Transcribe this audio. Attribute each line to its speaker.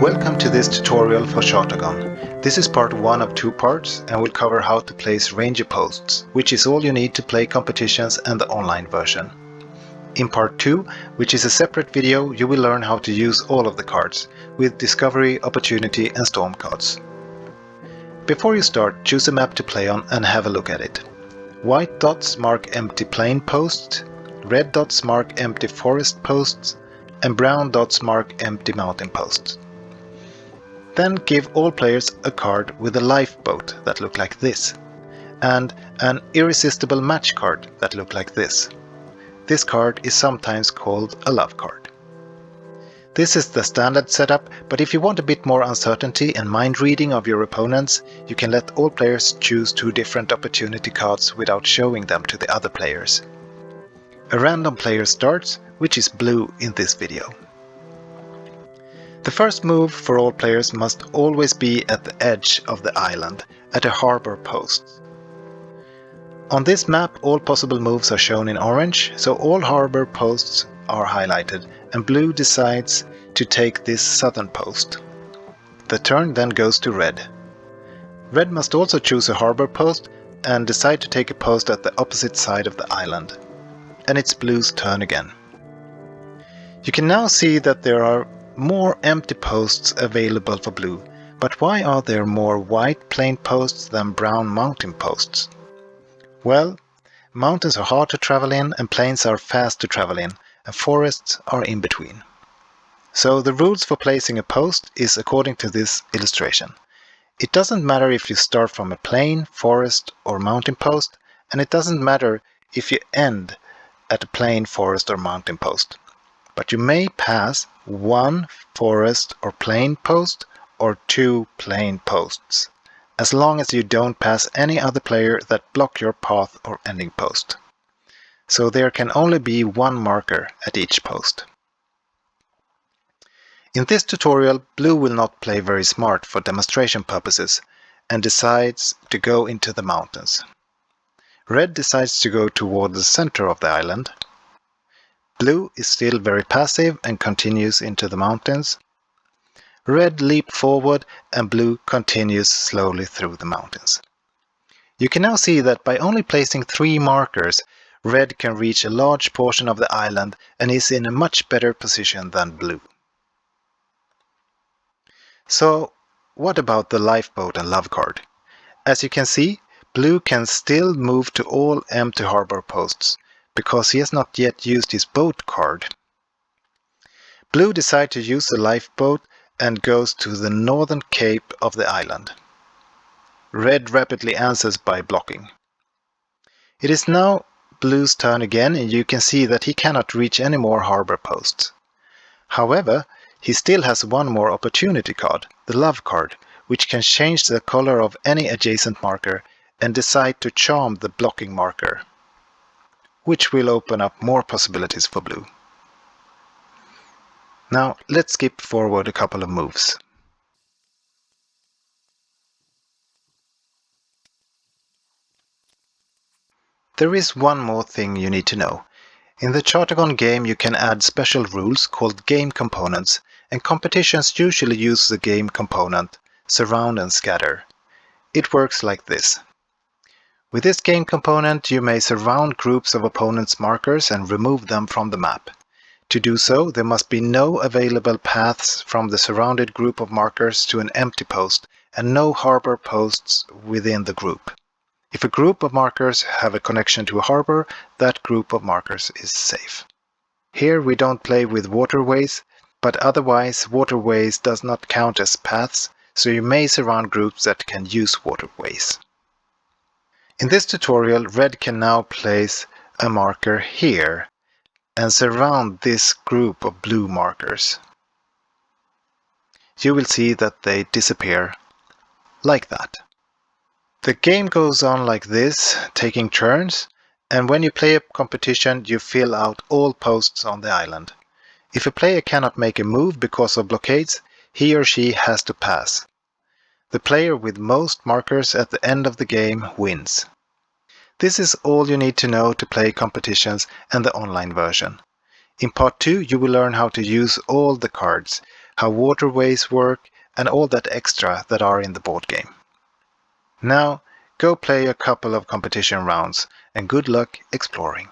Speaker 1: Welcome to this tutorial for Chartagon. This is part 1 of 2 parts and will cover how to place ranger posts, which is all you need to play competitions and the online version. In part 2, which is a separate video, you will learn how to use all of the cards, with Discovery, Opportunity and Storm cards. Before you start, choose a map to play on and have a look at it. White dots mark empty plain posts, red dots mark empty forest posts, and brown dots mark empty mountain posts. Then give all players a card with a lifeboat that look like this, and an irresistible match card that look like this. This card is sometimes called a love card. This is the standard setup, but if you want a bit more uncertainty and mind reading of your opponents, you can let all players choose 2 different opportunity cards without showing them to the other players. A random player starts, which is blue in this video. The first move for all players must always be at the edge of the island, at a harbor post. On this map all possible moves are shown in orange, so all harbor posts are highlighted, and blue decides to take this southern post. The turn then goes to red. Red must also choose a harbor post and decide to take a post at the opposite side of the island. And it's blue's turn again. You can now see that there are more empty posts available for blue, but why are there more white plain posts than brown mountain posts? Well, mountains are hard to travel in and plains are fast to travel in, and forests are in between. So the rules for placing a post is according to this illustration. It doesn't matter if you start from a plain, forest or mountain post, and it doesn't matter if you end at a plain, forest or mountain post. But you may pass 1 forest or plain post or 2 plain posts, as long as you don't pass any other player that block your path or ending post. So there can only be 1 marker at each post. In this tutorial, blue will not play very smart for demonstration purposes and decides to go into the mountains. Red decides to go toward the center of the island. Blue is still very passive and continues into the mountains. Red leaps forward and blue continues slowly through the mountains. You can now see that by only placing 3 markers, red can reach a large portion of the island and is in a much better position than blue. So, what about the lifeboat and love card? As you can see, blue can still move to all empty harbor posts, because he has not yet used his boat card. Blue decides to use the lifeboat and goes to the northern cape of the island. Red rapidly answers by blocking. It is now blue's turn again, and you can see that he cannot reach any more harbor posts. However, he still has 1 more opportunity card, the love card, which can change the color of any adjacent marker and decide to charm the blocking marker, which will open up more possibilities for blue. Now let's skip forward a couple of moves. There is one more thing you need to know. In the Chartagon game you can add special rules called game components, and competitions usually use the game component, surround and scatter. It works like this. With this game component you may surround groups of opponents' markers and remove them from the map. To do so, there must be no available paths from the surrounded group of markers to an empty post and no harbor posts within the group. If a group of markers have a connection to a harbor, that group of markers is safe. Here we don't play with waterways, but otherwise waterways does not count as paths, so you may surround groups that can use waterways. In this tutorial, red can now place a marker here and surround this group of blue markers. You will see that they disappear like that. The game goes on like this, taking turns, and when you play a competition you fill out all posts on the island. If a player cannot make a move because of blockades, he or she has to pass. The player with most markers at the end of the game wins. This is all you need to know to play competitions and the online version. In part 2 you will learn how to use all the cards, how waterways work, and all that extra that are in the board game. Now, go play a couple of competition rounds, and good luck exploring.